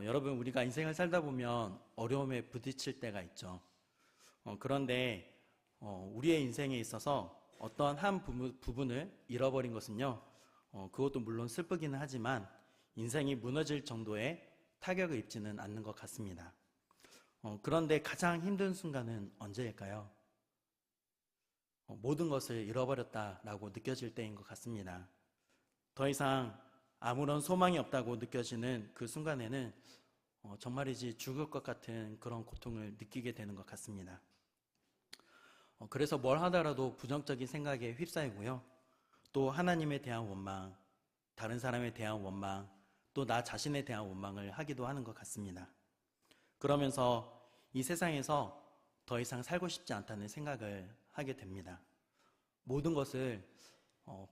여러분, 우리가 인생을 살다 보면 어려움에 부딪힐 때가 있죠. 그런데 우리의 인생에 있어서 어떤 한 부분을 잃어버린 것은요, 그것도 물론 슬프기는 하지만 인생이 무너질 정도의 타격을 입지는 않는 것 같습니다. 그런데 가장 힘든 순간은 언제일까요? 모든 것을 잃어버렸다라고 느껴질 때인 것 같습니다. 더 이상 아무런 소망이 없다고 느껴지는 그 순간에는 정말이지 죽을 것 같은 그런 고통을 느끼게 되는 것 같습니다. 그래서 뭘 하더라도 부정적인 생각에 휩싸이고요. 또 하나님에 대한 원망, 다른 사람에 대한 원망, 또 나 자신에 대한 원망을 하기도 하는 것 같습니다. 그러면서 이 세상에서 더 이상 살고 싶지 않다는 생각을 하게 됩니다. 모든 것을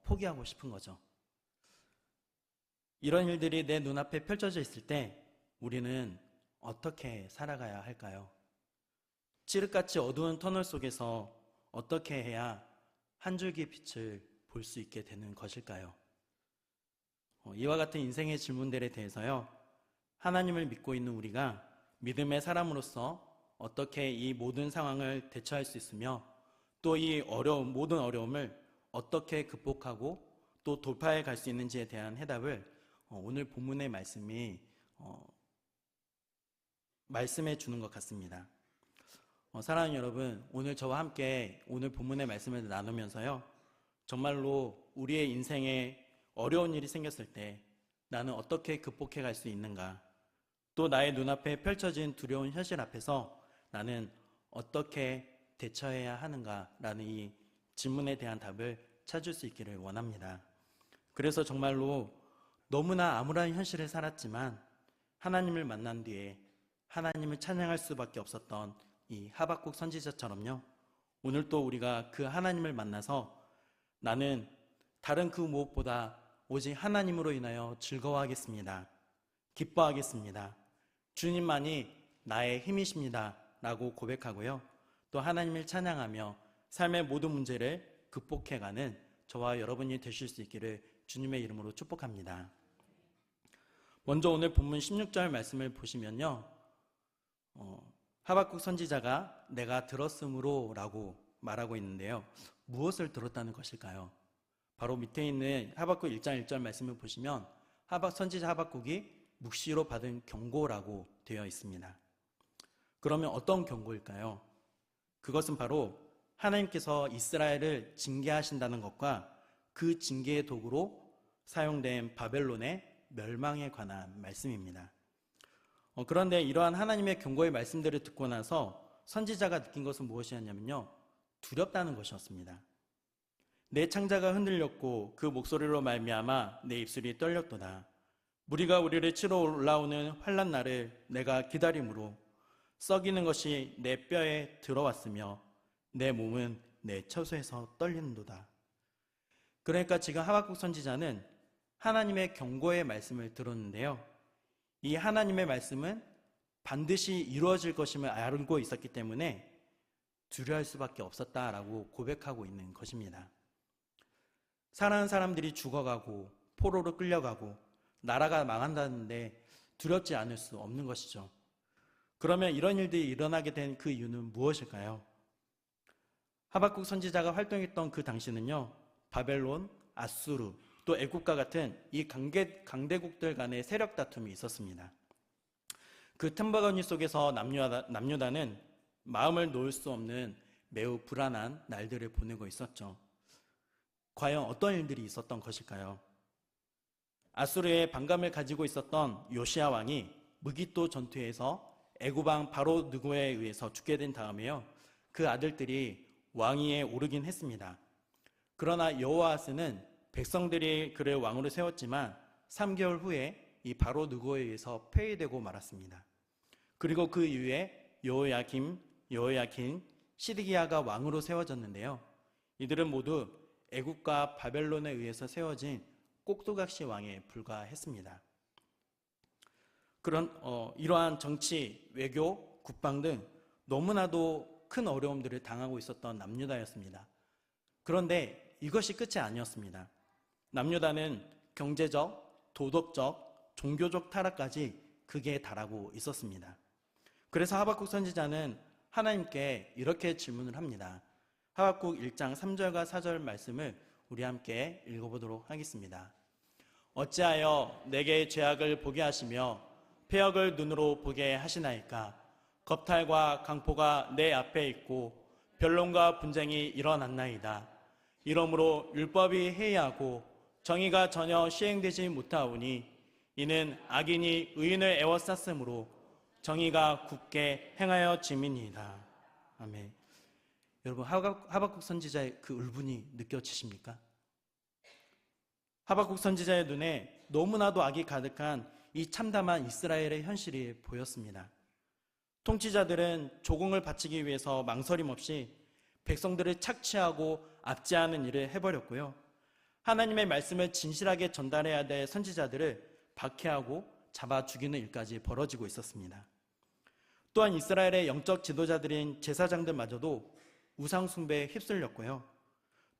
포기하고 싶은 거죠. 이런 일들이 내 눈앞에 펼쳐져 있을 때 우리는 어떻게 살아가야 할까요? 칠흑같이 어두운 터널 속에서 어떻게 해야 한 줄기 빛을 볼 수 있게 되는 것일까요? 이와 같은 인생의 질문들에 대해서요, 하나님을 믿고 있는 우리가 믿음의 사람으로서 어떻게 이 모든 상황을 대처할 수 있으며 또 이 모든 어려움을 어떻게 극복하고 또 돌파해 갈 수 있는지에 대한 해답을 오늘 본문의 말씀이 말씀해 주는 것 같습니다. 사랑하는 여러분, 오늘 저와 함께 오늘 본문의 말씀을 나누면서요, 정말로 우리의 인생에 어려운 일이 생겼을 때 나는 어떻게 극복해 갈 수 있는가, 또 나의 눈앞에 펼쳐진 두려운 현실 앞에서 나는 어떻게 대처해야 하는가라는 이 질문에 대한 답을 찾을 수 있기를 원합니다. 그래서 정말로 너무나 암울한 현실을 살았지만 하나님을 만난 뒤에 하나님을 찬양할 수밖에 없었던 이 하박국 선지자처럼요, 오늘 또 우리가 그 하나님을 만나서 나는 다른 그 무엇보다 오직 하나님으로 인하여 즐거워하겠습니다. 기뻐하겠습니다. 주님만이 나의 힘이십니다 라고 고백하고요, 또 하나님을 찬양하며 삶의 모든 문제를 극복해가는 저와 여러분이 되실 수 있기를 주님의 이름으로 축복합니다. 먼저 오늘 본문 16절 말씀을 보시면요, 하박국 선지자가 내가 들었으므로 라고 말하고 있는데요, 무엇을 들었다는 것일까요? 바로 밑에 있는 하박국 1장 1절 말씀을 보시면 선지자 하박국이 묵시로 받은 경고라고 되어 있습니다. 그러면 어떤 경고일까요? 그것은 바로 하나님께서 이스라엘을 징계하신다는 것과 그 징계의 도구로 사용된 바벨론의 멸망에 관한 말씀입니다. 그런데 이러한 하나님의 경고의 말씀들을 듣고 나서 선지자가 느낀 것은 무엇이었냐면요, 두렵다는 것이었습니다. 내 창자가 흔들렸고 그 목소리로 말미암아 내 입술이 떨렸도다. 무리가 우리를 치러 올라오는 환난 날을 내가 기다림으로 썩이는 것이 내 뼈에 들어왔으며 내 몸은 내 처소에서 떨리는도다. 그러니까 지금 하박국 선지자는 하나님의 경고의 말씀을 들었는데요, 이 하나님의 말씀은 반드시 이루어질 것임을 알고 있었기 때문에 두려워할 수밖에 없었다라고 고백하고 있는 것입니다. 사랑하는 사람들이 죽어가고 포로로 끌려가고 나라가 망한다는데 두렵지 않을 수 없는 것이죠. 그러면 이런 일들이 일어나게 된 그 이유는 무엇일까요? 하박국 선지자가 활동했던 그 당시는요, 바벨론, 아수르, 또 애국과 같은 이 강대국들 간의 세력 다툼이 있었습니다. 그 틈바구니 속에서 남유다는 마음을 놓을 수 없는 매우 불안한 날들을 보내고 있었죠. 과연 어떤 일들이 있었던 것일까요? 아수르의 반감을 가지고 있었던 요시야 왕이 무기또 전투에서 애굽왕 바로 느고에 의해서 죽게 된 다음에요, 그 아들들이 왕위에 오르긴 했습니다. 그러나 여호아스는 백성들이 그를 왕으로 세웠지만 3개월 후에 이 바로 느고에 의해서 폐위되고 말았습니다. 그리고 그 이후에 여호야김, 시드기야가 왕으로 세워졌는데요, 이들은 모두 애국과 바벨론에 의해서 세워진 꼭두각시 왕에 불과했습니다. 이러한 정치, 외교, 국방 등 너무나도 큰 어려움들을 당하고 있었던 남유다였습니다. 그런데 이것이 끝이 아니었습니다. 남유다는 경제적, 도덕적, 종교적 타락까지 극에 달하고 있었습니다. 그래서 하박국 선지자는 하나님께 이렇게 질문을 합니다. 하박국 1장 3절과 4절 말씀을 우리 함께 읽어보도록 하겠습니다. 어찌하여 내게 죄악을 보게 하시며 패역을 눈으로 보게 하시나이까? 겁탈과 강포가 내 앞에 있고 변론과 분쟁이 일어났나이다. 이러므로 율법이 해이하고 정의가 전혀 시행되지 못하오니 이는 악인이 의인을 애워쌌으므로 정의가 굳게 행하여 짐이니이다. 아멘. 여러분, 하박국 선지자의 그 울분이 느껴지십니까? 하박국 선지자의 눈에 너무나도 악이 가득한 이 참담한 이스라엘의 현실이 보였습니다. 통치자들은 조공을 바치기 위해서 망설임 없이 백성들을 착취하고 압제하는 일을 해버렸고요. 하나님의 말씀을 진실하게 전달해야 될 선지자들을 박해하고 잡아 죽이는 일까지 벌어지고 있었습니다. 또한 이스라엘의 영적 지도자들인 제사장들마저도 우상 숭배에 휩쓸렸고요.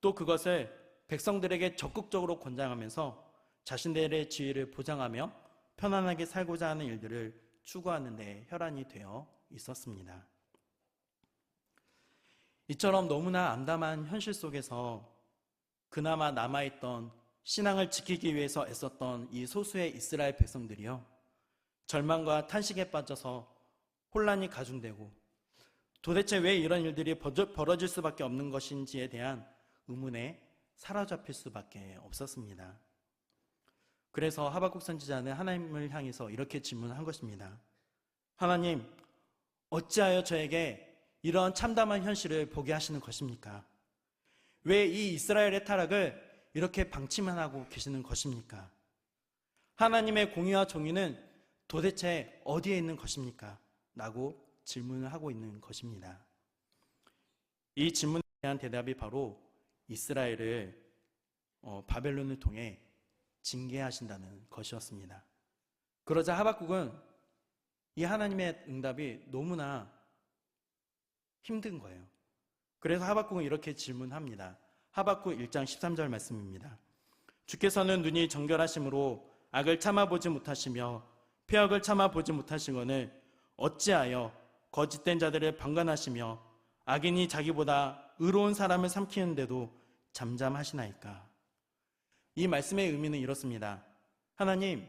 또 그것을 백성들에게 적극적으로 권장하면서 자신들의 지위를 보장하며 편안하게 살고자 하는 일들을 추구하는 데 혈안이 되어 있었습니다. 이처럼 너무나 암담한 현실 속에서 그나마 남아있던 신앙을 지키기 위해서 애썼던 이 소수의 이스라엘 백성들이요, 절망과 탄식에 빠져서 혼란이 가중되고 도대체 왜 이런 일들이 벌어질 수밖에 없는 것인지에 대한 의문에 사로잡힐 수밖에 없었습니다. 그래서 하박국 선지자는 하나님을 향해서 이렇게 질문한 것입니다. 하나님, 어찌하여 저에게 이런 참담한 현실을 보게 하시는 것입니까? 왜 이 이스라엘의 타락을 이렇게 방치만 하고 계시는 것입니까? 하나님의 공의와 정의는 도대체 어디에 있는 것입니까? 라고 질문을 하고 있는 것입니다. 이 질문에 대한 대답이 바로 이스라엘을 바벨론을 통해 징계하신다는 것이었습니다. 그러자 하박국은 이 하나님의 응답이 너무나 힘든 거예요. 그래서 하박국은 이렇게 질문합니다. 하박국 1장 13절 말씀입니다. 주께서는 눈이 정결하심으로 악을 참아보지 못하시며 패역을 참아보지 못하시거늘 어찌하여 거짓된 자들을 방관하시며 악인이 자기보다 의로운 사람을 삼키는데도 잠잠하시나이까? 이 말씀의 의미는 이렇습니다. 하나님,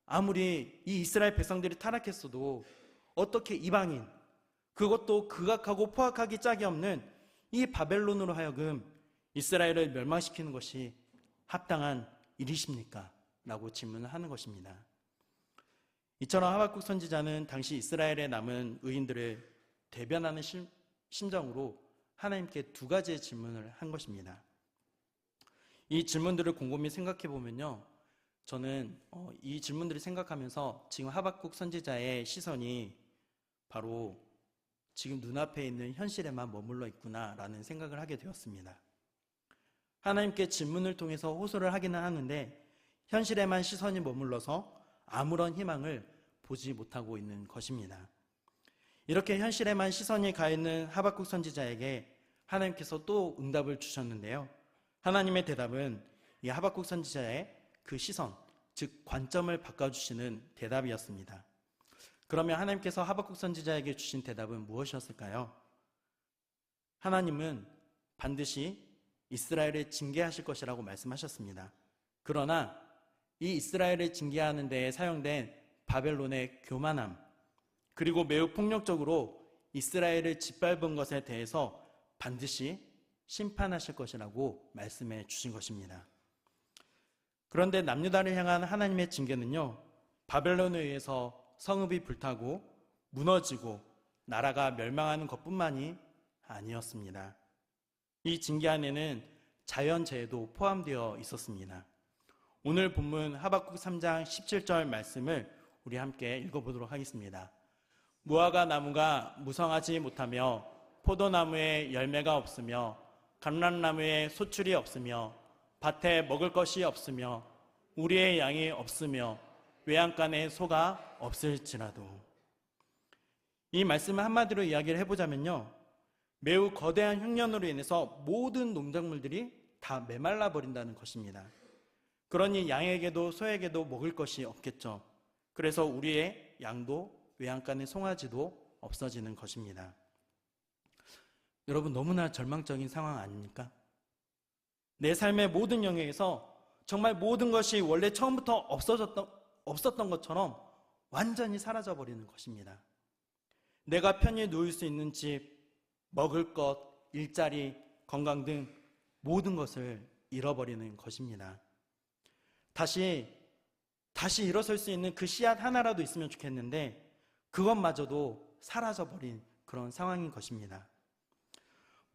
아무리 이 이스라엘 백성들이 타락했어도 어떻게 이방인, 그것도 극악하고 포악하기 짝이 없는 이 바벨론으로 하여금 이스라엘을 멸망시키는 것이 합당한 일이십니까? 라고 질문을 하는 것입니다. 이처럼 하박국 선지자는 당시 이스라엘에 남은 의인들을 대변하는 심정으로 하나님께 두 가지의 질문을 한 것입니다. 이 질문들을 곰곰이 생각해 보면요, 저는 이 질문들을 생각하면서 지금 하박국 선지자의 시선이 바로 지금 눈앞에 있는 현실에만 머물러 있구나라는 생각을 하게 되었습니다. 하나님께 질문을 통해서 호소를 하기는 하는데 현실에만 시선이 머물러서 아무런 희망을 보지 못하고 있는 것입니다. 이렇게 현실에만 시선이 가 있는 하박국 선지자에게 하나님께서 또 응답을 주셨는데요. 하나님의 대답은 이 하박국 선지자의 그 시선, 즉 관점을 바꿔주시는 대답이었습니다. 그러면 하나님께서 하박국 선지자에게 주신 대답은 무엇이었을까요? 하나님은 반드시 이스라엘을 징계하실 것이라고 말씀하셨습니다. 그러나 이 이스라엘을 징계하는 데에 사용된 바벨론의 교만함, 그리고 매우 폭력적으로 이스라엘을 짓밟은 것에 대해서 반드시 심판하실 것이라고 말씀해 주신 것입니다. 그런데 남유다를 향한 하나님의 징계는요, 바벨론에 의해서 성읍이 불타고 무너지고 나라가 멸망하는 것뿐만이 아니었습니다. 이 징계 안에는 자연재해도 포함되어 있었습니다. 오늘 본문 하박국 3장 17절 말씀을 우리 함께 읽어보도록 하겠습니다. 무화과 나무가 무성하지 못하며 포도나무에 열매가 없으며 감람나무에 소출이 없으며 밭에 먹을 것이 없으며 우리의 양이 없으며 외양간에 소가 없을지라도. 이 말씀을 한마디로 이야기를 해보자면요, 매우 거대한 흉년으로 인해서 모든 농작물들이 다 메말라 버린다는 것입니다. 그러니 양에게도 소에게도 먹을 것이 없겠죠. 그래서 우리의 양도, 외양간의 송아지도 없어지는 것입니다. 여러분, 너무나 절망적인 상황 아닙니까? 내 삶의 모든 영역에서 정말 모든 것이 원래 처음부터 없었던 것처럼 완전히 사라져버리는 것입니다. 내가 편히 누울 수 있는 집, 먹을 것, 일자리, 건강 등 모든 것을 잃어버리는 것입니다. 다시 일어설 수 있는 그 씨앗 하나라도 있으면 좋겠는데 그것마저도 사라져버린 그런 상황인 것입니다.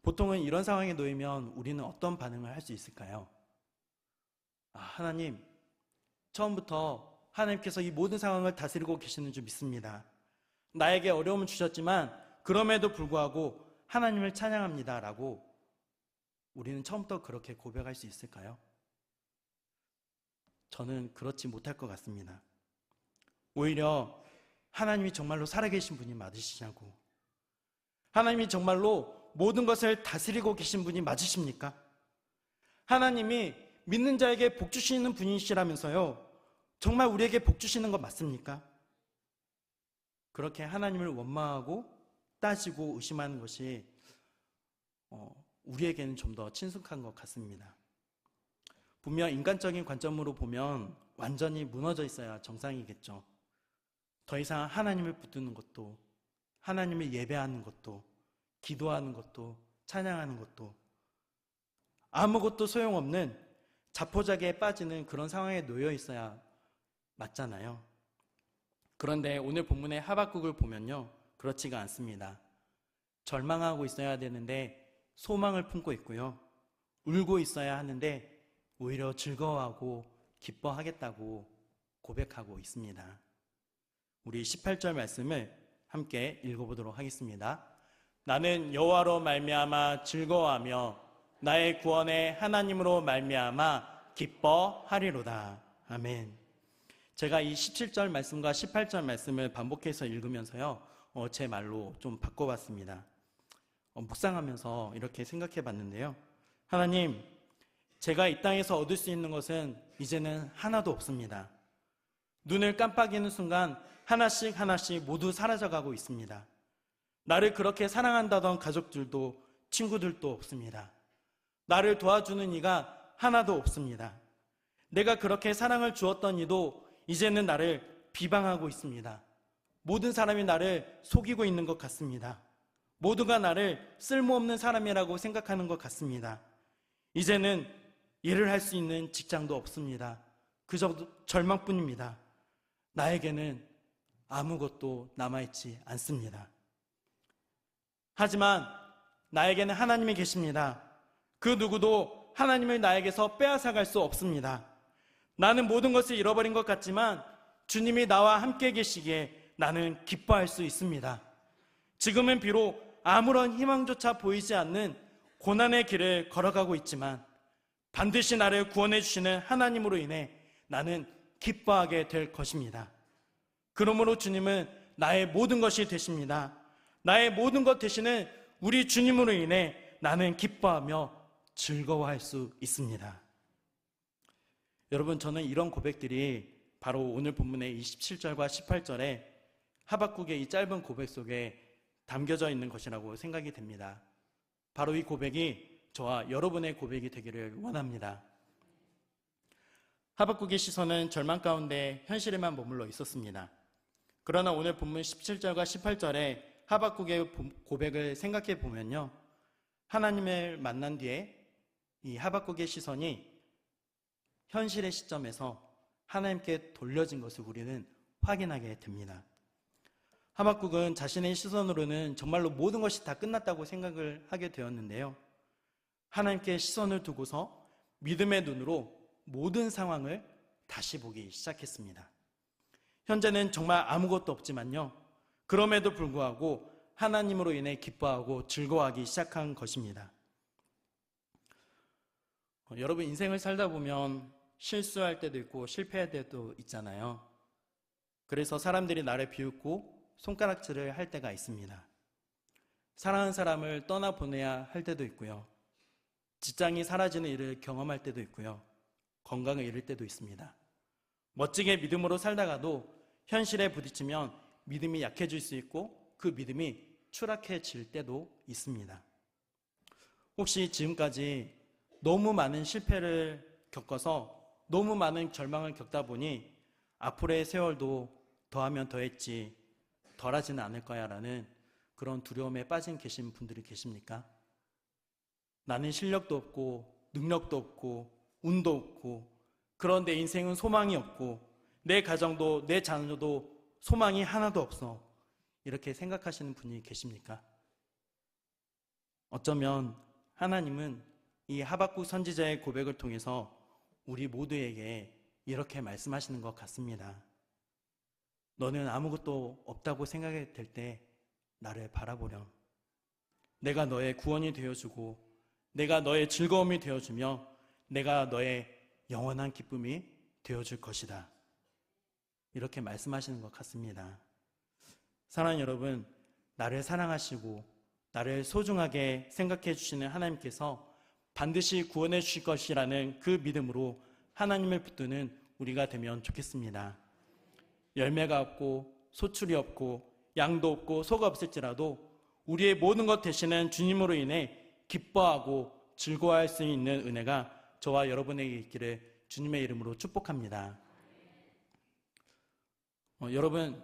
보통은 이런 상황에 놓이면 우리는 어떤 반응을 할 수 있을까요? 하나님, 처음부터 하나님께서 이 모든 상황을 다스리고 계시는 줄 믿습니다. 나에게 어려움을 주셨지만 그럼에도 불구하고 하나님을 찬양합니다 라고 우리는 처음부터 그렇게 고백할 수 있을까요? 저는 그렇지 못할 것 같습니다. 오히려 하나님이 정말로 살아계신 분이 맞으시냐고, 하나님이 정말로 모든 것을 다스리고 계신 분이 맞으십니까? 하나님이 믿는 자에게 복 주시는 분이시라면서요, 정말 우리에게 복 주시는 것 맞습니까? 그렇게 하나님을 원망하고 따지고 의심하는 것이 우리에게는 좀 더 친숙한 것 같습니다. 분명 인간적인 관점으로 보면 완전히 무너져 있어야 정상이겠죠. 더 이상 하나님을 붙드는 것도, 하나님을 예배하는 것도, 기도하는 것도, 찬양하는 것도 아무것도 소용없는 자포자기에 빠지는 그런 상황에 놓여 있어야 맞잖아요. 그런데 오늘 본문의 하박국을 보면요, 그렇지가 않습니다. 절망하고 있어야 되는데 소망을 품고 있고요, 울고 있어야 하는데 오히려 즐거워하고 기뻐하겠다고 고백하고 있습니다. 우리 18절 말씀을 함께 읽어보도록 하겠습니다. 나는 여호와로 말미암아 즐거워하며 나의 구원의 하나님으로 말미암아 기뻐하리로다. 아멘. 제가 이 17절 말씀과 18절 말씀을 반복해서 읽으면서요, 제 말로 좀 바꿔봤습니다. 묵상하면서 이렇게 생각해 봤는데요. 하나님, 제가 이 땅에서 얻을 수 있는 것은 이제는 하나도 없습니다. 눈을 깜빡이는 순간 하나씩 모두 사라져가고 있습니다. 나를 그렇게 사랑한다던 가족들도, 친구들도 없습니다. 나를 도와주는 이가 하나도 없습니다. 내가 그렇게 사랑을 주었던 이도 이제는 나를 비방하고 있습니다. 모든 사람이 나를 속이고 있는 것 같습니다. 모두가 나를 쓸모없는 사람이라고 생각하는 것 같습니다. 이제는 일을 할 수 있는 직장도 없습니다. 그저 절망뿐입니다. 나에게는 아무것도 남아있지 않습니다. 하지만 나에게는 하나님이 계십니다. 그 누구도 하나님을 나에게서 빼앗아갈 수 없습니다. 나는 모든 것을 잃어버린 것 같지만 주님이 나와 함께 계시기에 나는 기뻐할 수 있습니다. 지금은 비록 아무런 희망조차 보이지 않는 고난의 길을 걸어가고 있지만 반드시 나를 구원해 주시는 하나님으로 인해 나는 기뻐하게 될 것입니다. 그러므로 주님은 나의 모든 것이 되십니다. 나의 모든 것 되시는 우리 주님으로 인해 나는 기뻐하며 즐거워할 수 있습니다. 여러분, 저는 이런 고백들이 바로 오늘 본문의 27절과 18절에 하박국의 이 짧은 고백 속에 담겨져 있는 것이라고 생각이 됩니다. 바로 이 고백이 저와 여러분의 고백이 되기를 원합니다. 하박국의 시선은 절망 가운데 현실에만 머물러 있었습니다. 그러나 오늘 본문 17절과 18절에 하박국의 고백을 생각해 보면요, 하나님을 만난 뒤에 이 하박국의 시선이 현실의 시점에서 하나님께 돌려진 것을 우리는 확인하게 됩니다. 하박국은 자신의 시선으로는 정말로 모든 것이 다 끝났다고 생각을 하게 되었는데요, 하나님께 시선을 두고서 믿음의 눈으로 모든 상황을 다시 보기 시작했습니다. 현재는 정말 아무것도 없지만요, 그럼에도 불구하고 하나님으로 인해 기뻐하고 즐거워하기 시작한 것입니다. 여러분, 인생을 살다 보면 실수할 때도 있고 실패할 때도 있잖아요. 그래서 사람들이 나를 비웃고 손가락질을 할 때가 있습니다. 사랑하는 사람을 떠나보내야 할 때도 있고요, 직장이 사라지는 일을 경험할 때도 있고요, 건강을 잃을 때도 있습니다. 멋지게 믿음으로 살다가도 현실에 부딪히면 믿음이 약해질 수 있고 그 믿음이 추락해질 때도 있습니다. 혹시 지금까지 너무 많은 실패를 겪어서 너무 많은 절망을 겪다 보니 앞으로의 세월도 더하면 더했지 덜하지는 않을 거야 라는 그런 두려움에 빠진 계신 분들이 계십니까? 나는 실력도 없고 능력도 없고 운도 없고 그런데 인생은 소망이 없고 내 가정도 내 자녀도 소망이 하나도 없어 이렇게 생각하시는 분이 계십니까? 어쩌면 하나님은 이 하박국 선지자의 고백을 통해서 우리 모두에게 이렇게 말씀하시는 것 같습니다. 너는 아무것도 없다고 생각이 될 때 나를 바라보렴. 내가 너의 구원이 되어주고 내가 너의 즐거움이 되어주며 내가 너의 영원한 기쁨이 되어줄 것이다. 이렇게 말씀하시는 것 같습니다. 사랑하는 여러분, 나를 사랑하시고 나를 소중하게 생각해 주시는 하나님께서 반드시 구원해 주실 것이라는 그 믿음으로 하나님을 붙드는 우리가 되면 좋겠습니다. 열매가 없고 소출이 없고 양도 없고 소가 없을지라도 우리의 모든 것 되시는 주님으로 인해 기뻐하고 즐거워할 수 있는 은혜가 저와 여러분에게 있기를 주님의 이름으로 축복합니다. 여러분,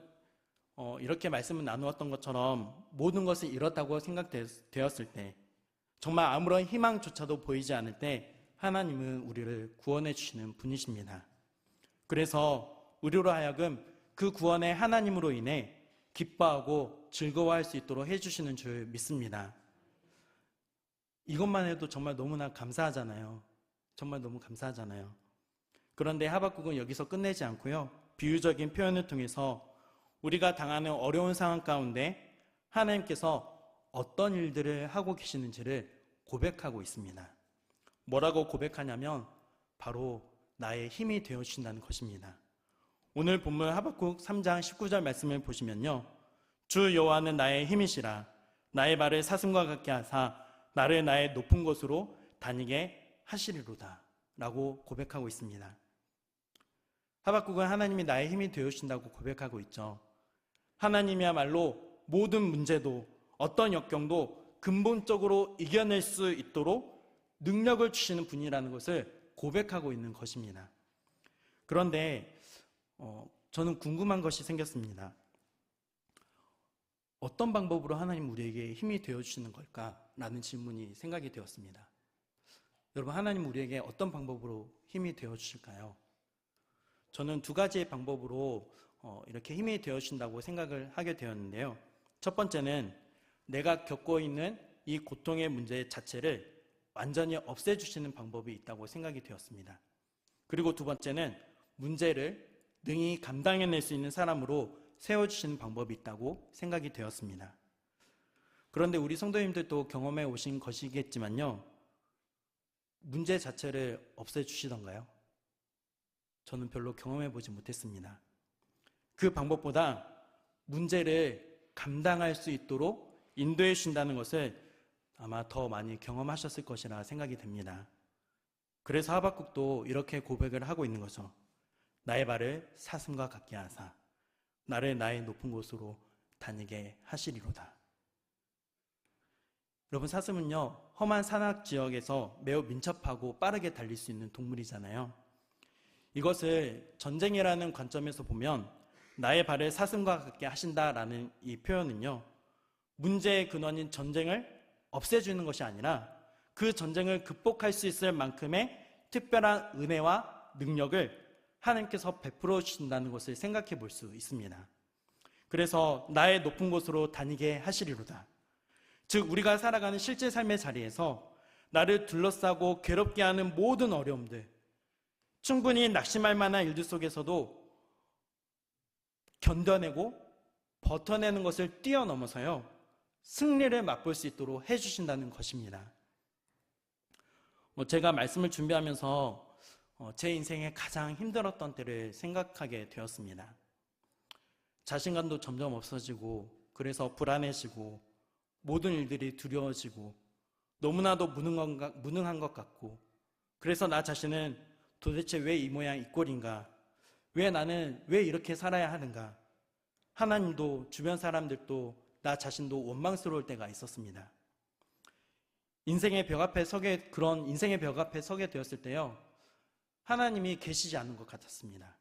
이렇게 말씀을 나누었던 것처럼 모든 것을 잃었다고 생각되었을 때 정말 아무런 희망조차도 보이지 않을 때 하나님은 우리를 구원해 주시는 분이십니다. 그래서 우리로 하여금 그 구원의 하나님으로 인해 기뻐하고 즐거워할 수 있도록 해주시는 줄 믿습니다. 이것만 해도 정말 너무나 감사하잖아요. 정말 너무 감사하잖아요. 그런데 하박국은 여기서 끝내지 않고요. 비유적인 표현을 통해서 우리가 당하는 어려운 상황 가운데 하나님께서 어떤 일들을 하고 계시는지를 고백하고 있습니다. 뭐라고 고백하냐면 바로 나의 힘이 되어주신다는 것입니다. 오늘 본문 하박국 3장 19절 말씀을 보시면요. 주 여호와는 나의 힘이시라. 나의 발을 사슴과 같게 하사 나를 나의 높은 곳으로 다니게 하시리로다 라고 고백하고 있습니다. 하박국은 하나님이 나의 힘이 되어주신다고 고백하고 있죠. 하나님이야말로 모든 문제도 어떤 역경도 근본적으로 이겨낼 수 있도록 능력을 주시는 분이라는 것을 고백하고 있는 것입니다. 그런데 저는 궁금한 것이 생겼습니다. 어떤 방법으로 하나님 우리에게 힘이 되어주시는 걸까? 라는 질문이 생각이 되었습니다. 여러분, 하나님 우리에게 어떤 방법으로 힘이 되어주실까요? 저는 두 가지의 방법으로 이렇게 힘이 되어주신다고 생각을 하게 되었는데요. 첫 번째는 내가 겪고 있는 이 고통의 문제 자체를 완전히 없애주시는 방법이 있다고 생각이 되었습니다. 그리고 두 번째는 문제를 능히 감당해낼 수 있는 사람으로 세워주시는 방법이 있다고 생각이 되었습니다. 그런데 우리 성도님들도 경험해 오신 것이겠지만요. 문제 자체를 없애주시던가요? 저는 별로 경험해 보지 못했습니다. 그 방법보다 문제를 감당할 수 있도록 인도해 주신다는 것을 아마 더 많이 경험하셨을 것이라 생각이 됩니다. 그래서 하박국도 이렇게 고백을 하고 있는 거죠. 나의 발을 사슴과 같게 하사 나를 나의 높은 곳으로 다니게 하시리로다. 여러분, 사슴은요, 험한 산악 지역에서 매우 민첩하고 빠르게 달릴 수 있는 동물이잖아요. 이것을 전쟁이라는 관점에서 보면 나의 발을 사슴과 같게 하신다라는 이 표현은요, 문제의 근원인 전쟁을 없애주는 것이 아니라 그 전쟁을 극복할 수 있을 만큼의 특별한 은혜와 능력을 하나님께서 베풀어 주신다는 것을 생각해 볼 수 있습니다. 그래서 나의 높은 곳으로 다니게 하시리로다. 즉, 우리가 살아가는 실제 삶의 자리에서 나를 둘러싸고 괴롭게 하는 모든 어려움들, 충분히 낙심할 만한 일들 속에서도 견뎌내고 버텨내는 것을 뛰어넘어서요, 승리를 맛볼 수 있도록 해주신다는 것입니다. 제가 말씀을 준비하면서 제 인생에 가장 힘들었던 때를 생각하게 되었습니다. 자신감도 점점 없어지고, 그래서 불안해지고, 모든 일들이 두려워지고, 너무나도 무능한 것 같고, 그래서 나 자신은 도대체 왜 이 모양 이 꼴인가, 나는 왜 이렇게 살아야 하는가? 하나님도 주변 사람들도 나 자신도 원망스러울 때가 있었습니다. 그런 인생의 벽 앞에 서게 되었을 때요, 하나님이 계시지 않는 것 같았습니다.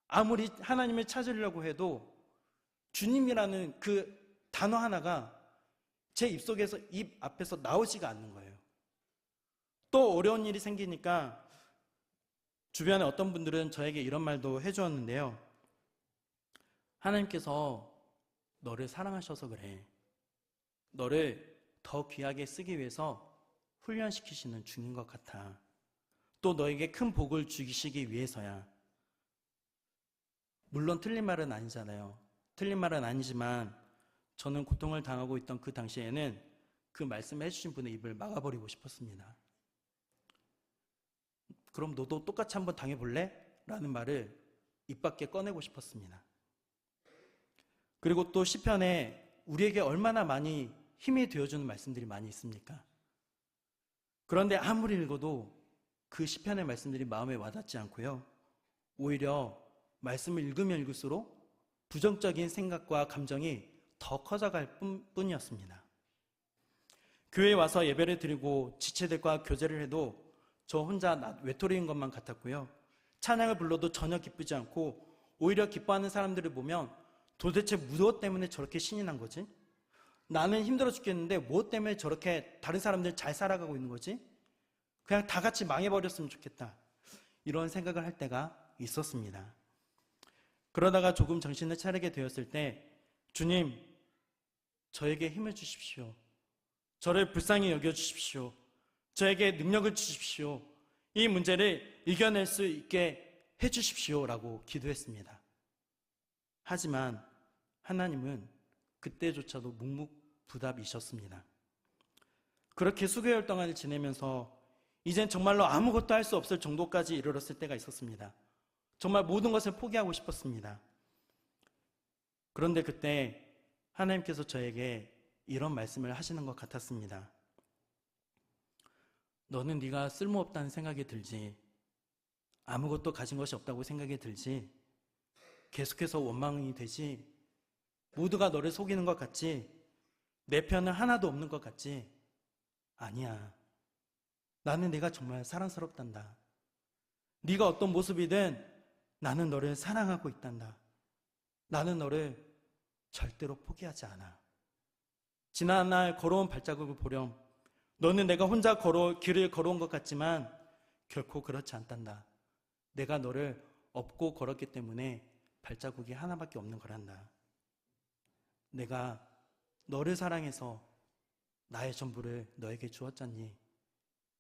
아무리 하나님을 찾으려고 해도 주님이라는 그 단어 하나가 제 입 앞에서 나오지가 않는 거예요. 또 어려운 일이 생기니까 주변에 어떤 분들은 저에게 이런 말도 해주었는데요. 하나님께서 너를 사랑하셔서 그래. 너를 더 귀하게 쓰기 위해서 훈련시키시는 중인 것 같아. 또 너에게 큰 복을 주시기 위해서야. 물론 틀린 말은 아니잖아요. 틀린 말은 아니지만 저는 고통을 당하고 있던 그 당시에는 그 말씀을 해주신 분의 입을 막아버리고 싶었습니다. 그럼 너도 똑같이 한번 당해볼래? 라는 말을 입 밖에 꺼내고 싶었습니다. 그리고 또 시편에 우리에게 얼마나 많이 힘이 되어주는 말씀들이 많이 있습니까? 그런데 아무리 읽어도 그 시편의 말씀들이 마음에 와닿지 않고요, 오히려 말씀을 읽으면 읽을수록 부정적인 생각과 감정이 더 커져갈 뿐이었습니다. 교회에 와서 예배를 드리고 지체들과 교제를 해도 저 혼자 외톨이인 것만 같았고요, 찬양을 불러도 전혀 기쁘지 않고 오히려 기뻐하는 사람들을 보면 도대체 무엇 때문에 저렇게 신이 난 거지? 나는 힘들어 죽겠는데 무엇 때문에 저렇게 다른 사람들 잘 살아가고 있는 거지? 그냥 다 같이 망해버렸으면 좋겠다, 이런 생각을 할 때가 있었습니다. 그러다가 조금 정신을 차리게 되었을 때, 주님, 저에게 힘을 주십시오. 저를 불쌍히 여겨주십시오. 저에게 능력을 주십시오. 이 문제를 이겨낼 수 있게 해주십시오 라고 기도했습니다. 하지만 하나님은 그때조차도 묵묵부답이셨습니다. 그렇게 수개월 동안을 지내면서 이젠 정말로 아무것도 할 수 없을 정도까지 이르렀을 때가 있었습니다. 정말 모든 것을 포기하고 싶었습니다. 그런데 그때 하나님께서 저에게 이런 말씀을 하시는 것 같았습니다. 너는 네가 쓸모없다는 생각이 들지, 아무것도 가진 것이 없다고 생각이 들지, 계속해서 원망이 되지, 모두가 너를 속이는 것 같지, 내 편은 하나도 없는 것 같지? 아니야. 나는 네가 정말 사랑스럽단다. 네가 어떤 모습이든 나는 너를 사랑하고 있단다. 나는 너를 절대로 포기하지 않아. 지난날 걸어온 발자국을 보렴. 너는 내가 혼자 길을 걸어온 것 같지만 결코 그렇지 않단다. 내가 너를 업고 걸었기 때문에 발자국이 하나밖에 없는 거란다. 내가 너를 사랑해서 나의 전부를 너에게 주었잖니.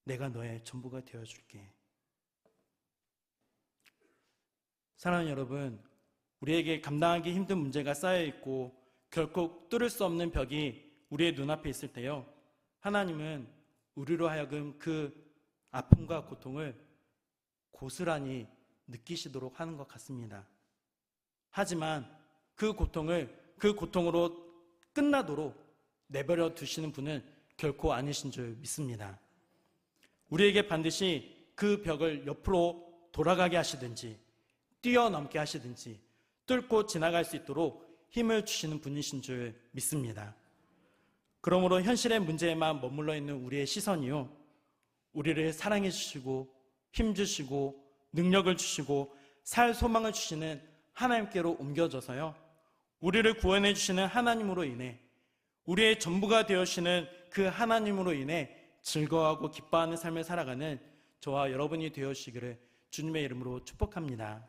내가 너의 전부가 되어줄게. 사랑하는 여러분, 우리에게 감당하기 힘든 문제가 쌓여있고 결코 뚫을 수 없는 벽이 우리의 눈앞에 있을 때요, 하나님은 우리로 하여금 그 아픔과 고통을 고스란히 느끼시도록 하는 것 같습니다. 하지만 그 고통으로 끝나도록 내버려 두시는 분은 결코 아니신 줄 믿습니다. 우리에게 반드시 그 벽을 옆으로 돌아가게 하시든지 뛰어넘게 하시든지 뚫고 지나갈 수 있도록 힘을 주시는 분이신 줄 믿습니다. 그러므로 현실의 문제에만 머물러 있는 우리의 시선이요, 우리를 사랑해 주시고 힘 주시고 능력을 주시고 살 소망을 주시는 하나님께로 옮겨져서요, 우리를 구원해 주시는 하나님으로 인해, 우리의 전부가 되어주시는 그 하나님으로 인해 즐거워하고 기뻐하는 삶을 살아가는 저와 여러분이 되어주시기를 주님의 이름으로 축복합니다.